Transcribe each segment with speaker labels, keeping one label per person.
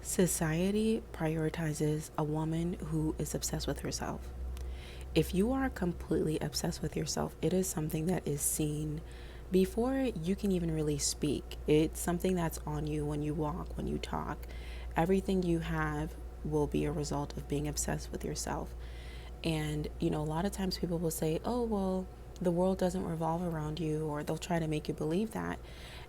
Speaker 1: Society prioritizes a woman who is obsessed with herself. If you are completely obsessed with yourself, it is something that is seen before you can even really speak. It's something that's on you when you walk, when you talk. Everything you have will be a result of being obsessed with yourself. And, a lot of times people will say, oh, well, the world doesn't revolve around you, or they'll try to make you believe that.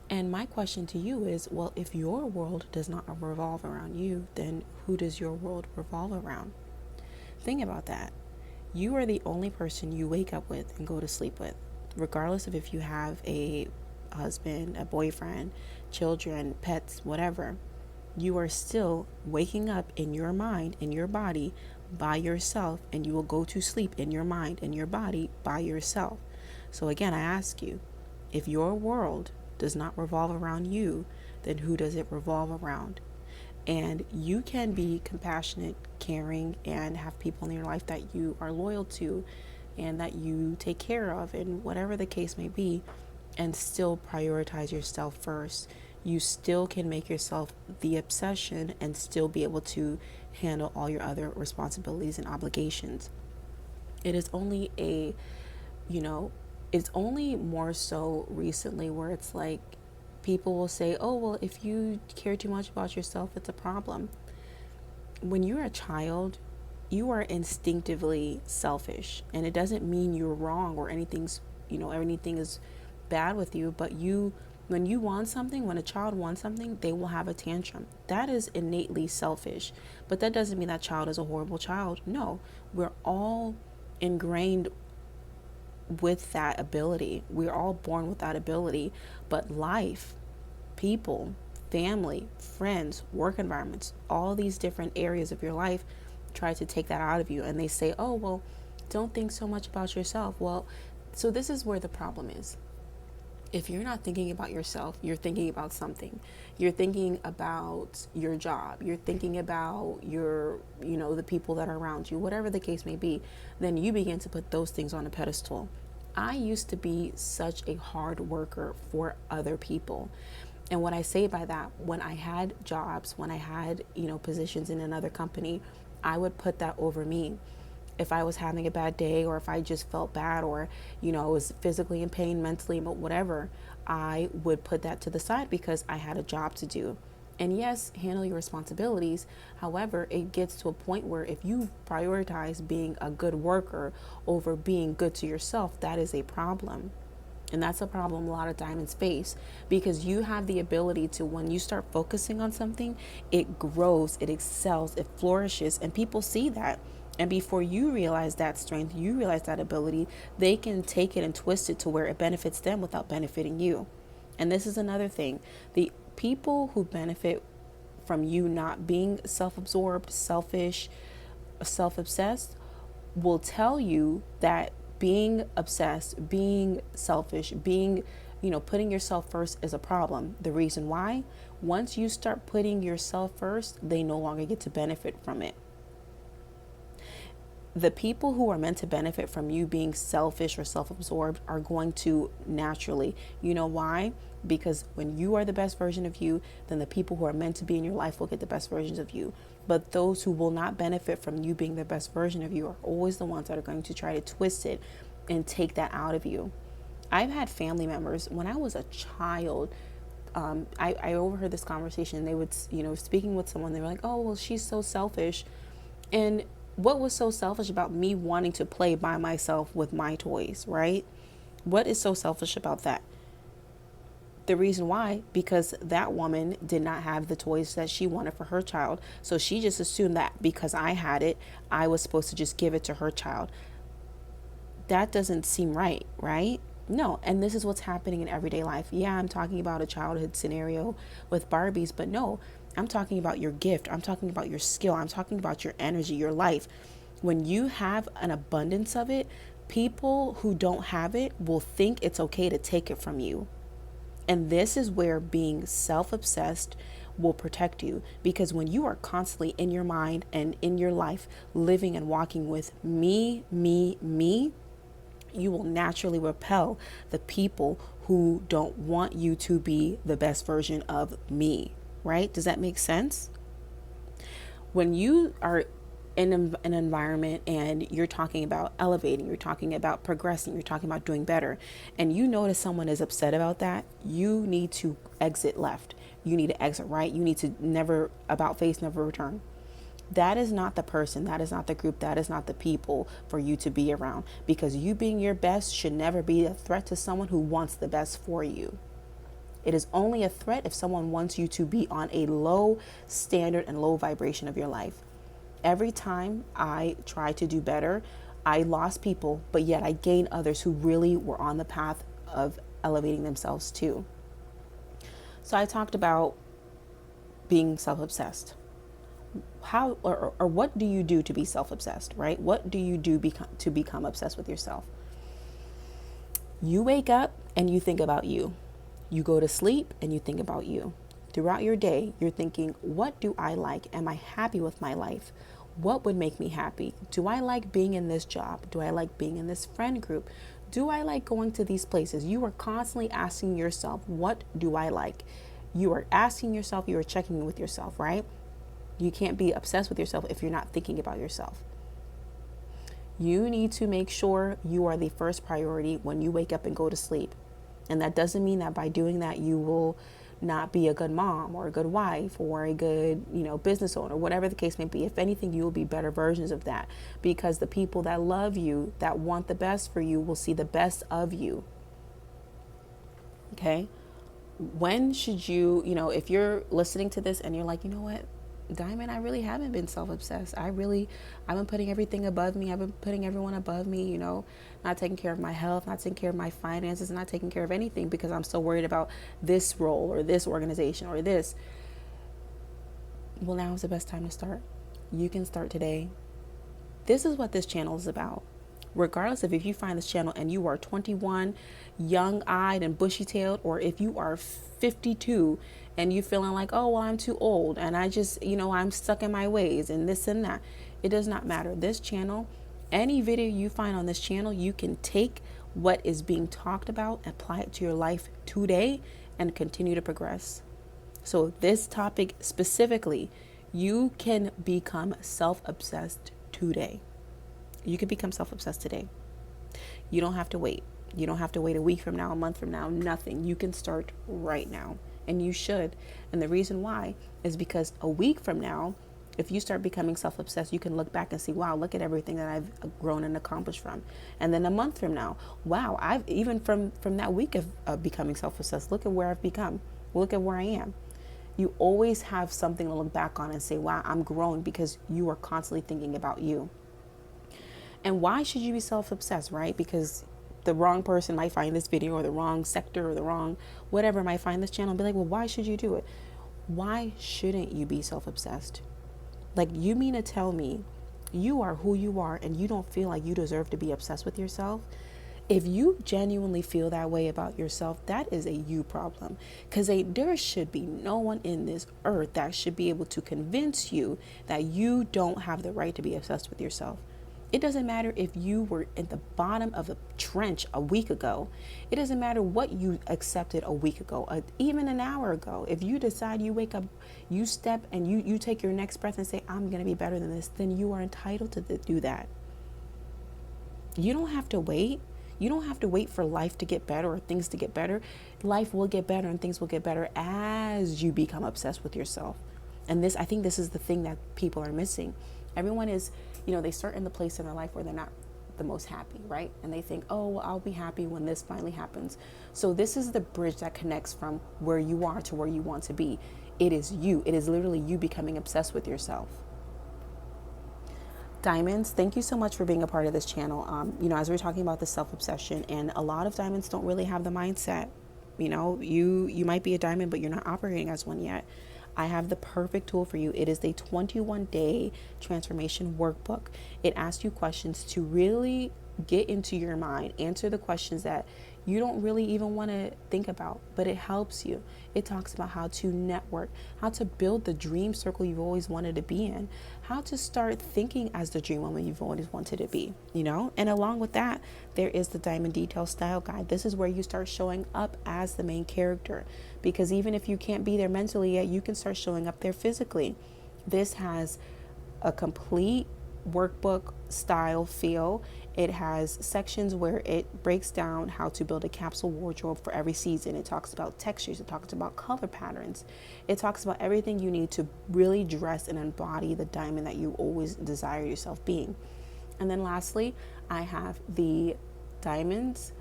Speaker 1: And my question to you is, well, if your world does not revolve around you, then who does your world revolve around? Think about that. You are the only person you wake up with and go to sleep with, regardless of if you have a husband, a boyfriend, children, pets, whatever. You are still waking up in your mind, in your body, by yourself, and you will go to sleep in your mind and your body by yourself. So again, I ask you, if your world does not revolve around you, then who does it revolve around? And you can be compassionate, caring, and have people in your life that you are loyal to and that you take care of, and whatever the case may be, and still prioritize yourself first. You still can make yourself the obsession and still be able to handle all your other responsibilities and obligations. It is only you know, it's only more so recently where it's like people will say, oh, well, if you care too much about yourself, it's a problem. When you're a child, you are instinctively selfish, and it doesn't mean you're wrong or anything is bad with you, but when you want something, when a child wants something, they will have a tantrum. That is innately selfish, but that doesn't mean that child is a horrible child. No, we're all ingrained with that ability. We're all born with that ability, but life, people, family, friends, work environments, all these different areas of your life try to take that out of you. And they say, oh, well, don't think so much about yourself. Well, so this is where the problem is. If you're not thinking about yourself, you're thinking about something. You're thinking about your job. You're thinking about the people that are around you, whatever the case may be. Then you begin to put those things on a pedestal. I used to be such a hard worker for other people. And what I say by that, when I had jobs, when I had, positions in another company, I would put that over me. If I was having a bad day, or if I just felt bad, or, was physically in pain, mentally, but whatever, I would put that to the side because I had a job to do. And yes, handle your responsibilities. However, it gets to a point where if you prioritize being a good worker over being good to yourself, that is a problem. And that's a problem a lot of time in space, because you have the ability to, when you start focusing on something, it grows, it excels, it flourishes, and people see that. And before you realize that strength, you realize that ability, they can take it and twist it to where it benefits them without benefiting you. And this is another thing. The people who benefit from you not being self-absorbed, selfish, self-obsessed will tell you that being obsessed, being selfish, putting yourself first is a problem. The reason why, once you start putting yourself first, they no longer get to benefit from it. The people who are meant to benefit from you being selfish or self-absorbed are going to naturally. You know why? Because when you are the best version of you, then the people who are meant to be in your life will get the best versions of you. But those who will not benefit from you being the best version of you are always the ones that are going to try to twist it and take that out of you. I've had family members, when I was a child, I overheard this conversation. They would, speaking with someone, they were like, oh, well, she's so selfish. And what was so selfish about me wanting to play by myself with my toys, right? What is so selfish about that? The reason why, because that woman did not have the toys that she wanted for her child. So she just assumed that because I had it, I was supposed to just give it to her child. That doesn't seem right, right? No, and this is what's happening in everyday life. Yeah, I'm talking about a childhood scenario with Barbies, but no, I'm talking about your gift. I'm talking about your skill. I'm talking about your energy, your life. When you have an abundance of it, people who don't have it will think it's okay to take it from you. And this is where being self-obsessed will protect you, because when you are constantly in your mind and in your life living and walking with me, you will naturally repel the people who don't want you to be the best version of me, right? Does that make sense? When you are in an environment and you're talking about elevating, you're talking about progressing, you're talking about doing better, and you notice someone is upset about that, you need to exit left. You need to exit right. You need to never about face, never return. That is not the person, that is not the group, that is not the people for you to be around, because you being your best should never be a threat to someone who wants the best for you. It is only a threat if someone wants you to be on a low standard and low vibration of your life. Every time I tried to do better, I lost people, but yet I gained others who really were on the path of elevating themselves too. So I talked about being self-obsessed. How or what do you do to be self-obsessed, right? What do you do to become obsessed with yourself? You wake up and you think about you. You go to sleep and you think about you. Throughout your day, you're thinking, what do I like? Am I happy with my life? What would make me happy? Do I like being in this job? Do I like being in this friend group? Do I like going to these places? You are constantly asking yourself, what do I like? You are asking yourself, you are checking in with yourself, right? You can't be obsessed with yourself if you're not thinking about yourself. You need to make sure you are the first priority when you wake up and go to sleep. And that doesn't mean that by doing that, you will not be a good mom or a good wife or a good, business owner, whatever the case may be. If anything, you will be better versions of that, because the people that love you, that want the best for you, will see the best of you. Okay. When should you, if you're listening to this and you're like, you know what, Diamond, I really haven't been self-obsessed. I've been putting everything above me. I've been putting everyone above me, not taking care of my health, not taking care of my finances, not taking care of anything because I'm so worried about this role or this organization or this. Well, now is the best time to start. You can start today. This is what this channel is about. Regardless of if you find this channel and you are 21, young-eyed and bushy-tailed, or if you are 52 and you feeling like, oh, well, I'm too old and I just, I'm stuck in my ways and this and that. It does not matter. This channel, any video you find on this channel, you can take what is being talked about, apply it to your life today, and continue to progress. So this topic specifically, you can become self-obsessed today. You can become self-obsessed today. You don't have to wait. You don't have to wait a week from now, a month from now, nothing. You can start right now, and you should. And the reason why is because a week from now, if you start becoming self-obsessed, you can look back and see, wow, look at everything that I've grown and accomplished from. And then a month from now, wow, I've even from that week of becoming self-obsessed, look at where I've become. Look at where I am. You always have something to look back on and say, wow, I'm growing, because you are constantly thinking about you. And why should you be self-obsessed, right? Because the wrong person might find this video, or the wrong sector, or the wrong whatever might find this channel and be like, well, why should you do it? Why shouldn't you be self-obsessed? Like, you mean to tell me you are who you are and you don't feel like you deserve to be obsessed with yourself? If you genuinely feel that way about yourself, that is a you problem. Because there should be no one in this earth that should be able to convince you that you don't have the right to be obsessed with yourself. It doesn't matter if you were at the bottom of a trench a week ago. It doesn't matter what you accepted a week ago, even an hour ago. If you decide, you wake up, you step and you take your next breath and say, I'm going to be better than this, then you are entitled to do that. You don't have to wait. You don't have to wait for life to get better or things to get better. Life will get better and things will get better as you become obsessed with yourself. And I think this is the thing that people are missing. Everyone is, they start in the place in their life where they're not the most happy, right? And they think, oh, well, I'll be happy when this finally happens. So this is the bridge that connects from where you are to where you want to be. It is you. It is literally you becoming obsessed with yourself. Diamonds, thank you so much for being a part of this channel. As we're talking about the self-obsession, and a lot of diamonds don't really have the mindset. You might be a diamond, but you're not operating as one yet. I have the perfect tool for you. It is the 21-day transformation workbook. It asks you questions to really get into your mind, answer the questions that you don't really even want to think about, but it helps you. It talks about how to network, how to build the dream circle you've always wanted to be in, how to start thinking as the dream woman you've always wanted to be, And along with that, there is the Diamond Detail Style Guide. This is where you start showing up as the main character, because even if you can't be there mentally yet, you can start showing up there physically. This has a complete workbook style feel. It has sections where it breaks down how to build a capsule wardrobe for every season. It talks about textures, it talks about color patterns, it talks about everything you need to really dress and embody the diamond that you always desire yourself being. And then lastly, I have the diamonds.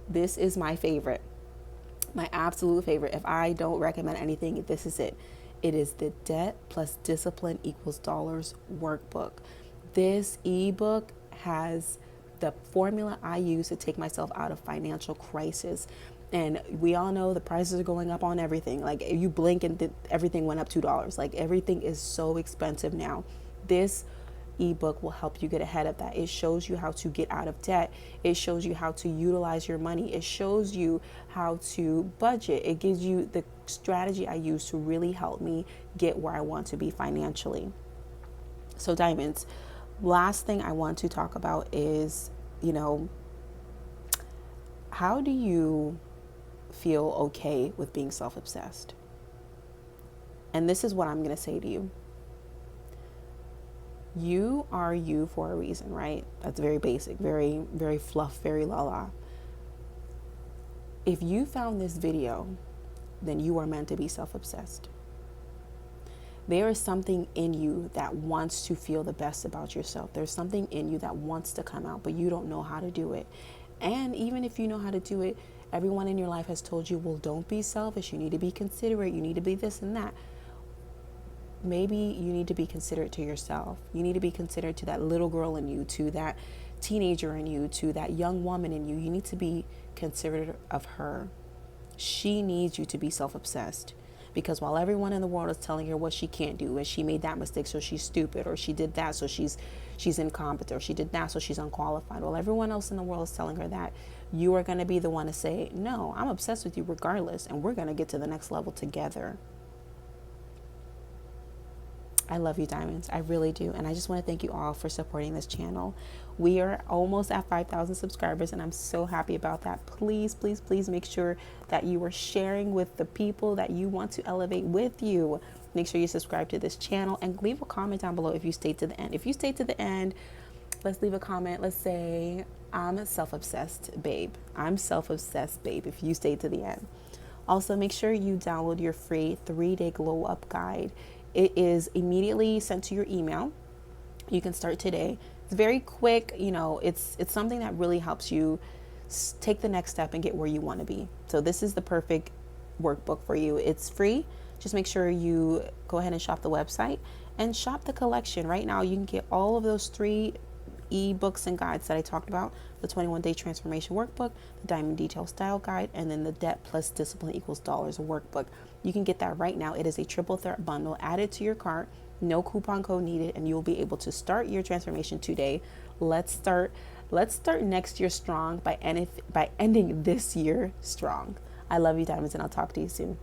Speaker 1: This is my favorite, my absolute favorite. If I don't recommend anything, this is it. It is the Debt Plus Discipline Equals Dollars workbook. This ebook has the formula I use to take myself out of financial crisis. And we all know the prices are going up on everything. Like you blink and everything went up $2. Like everything is so expensive now. This ebook will help you get ahead of that. It shows you how to get out of debt. It shows you how to utilize your money. It shows you how to budget. It gives you the strategy I use to really help me get where I want to be financially. So diamonds, last thing I want to talk about is, how do you feel okay with being self-obsessed? And this is what I'm going to say to you. You are you for a reason, right? That's very basic, very, very fluff, very la-la. If you found this video, then you are meant to be self-obsessed. There is something in you that wants to feel the best about yourself. There's something in you that wants to come out, but you don't know how to do it. And even if you know how to do it, everyone in your life has told you, well, don't be selfish. You need to be considerate. You need to be this and that. Maybe you need to be considerate to yourself. You need to be considerate to that little girl in you, to that teenager in you, to that young woman in you. You need to be considerate of her. She needs you to be self-obsessed. Because while everyone in the world is telling her what she can't do, and she made that mistake, so she's stupid, or she did that, so she's incompetent, or she did that, so she's unqualified. While everyone else in the world is telling her that, you are going to be the one to say, no, I'm obsessed with you regardless, and we're going to get to the next level together. I love you, diamonds. I really do. And I just want to thank you all for supporting this channel. We are almost at 5,000 subscribers, and I'm so happy about that. Please, please, please make sure that you are sharing with the people that you want to elevate with you. Make sure you subscribe to this channel and leave a comment down below if you stayed to the end. If you stayed to the end, let's leave a comment. Let's say, I'm self-obsessed, babe. I'm self-obsessed, babe, if you stayed to the end. Also, make sure you download your free 3-day glow up guide. It is immediately sent to your email. You can start today. It's very quick. It's something that really helps you take the next step and get where you want to be. So this is the perfect workbook for you. It's free. Just make sure you go ahead and shop the website and shop the collection. Right now, you can get all of those 3 ebooks and guides that I talked about: the 21-day transformation workbook, the diamond detail style guide, and then the Debt Plus Discipline Equals Dollars workbook. You can get that right now. It is a triple threat bundle. Add it to your cart. No coupon code needed, and you will be able to start your transformation today. Let's start next year strong by ending this year strong. I love you, diamonds, and I'll talk to you soon.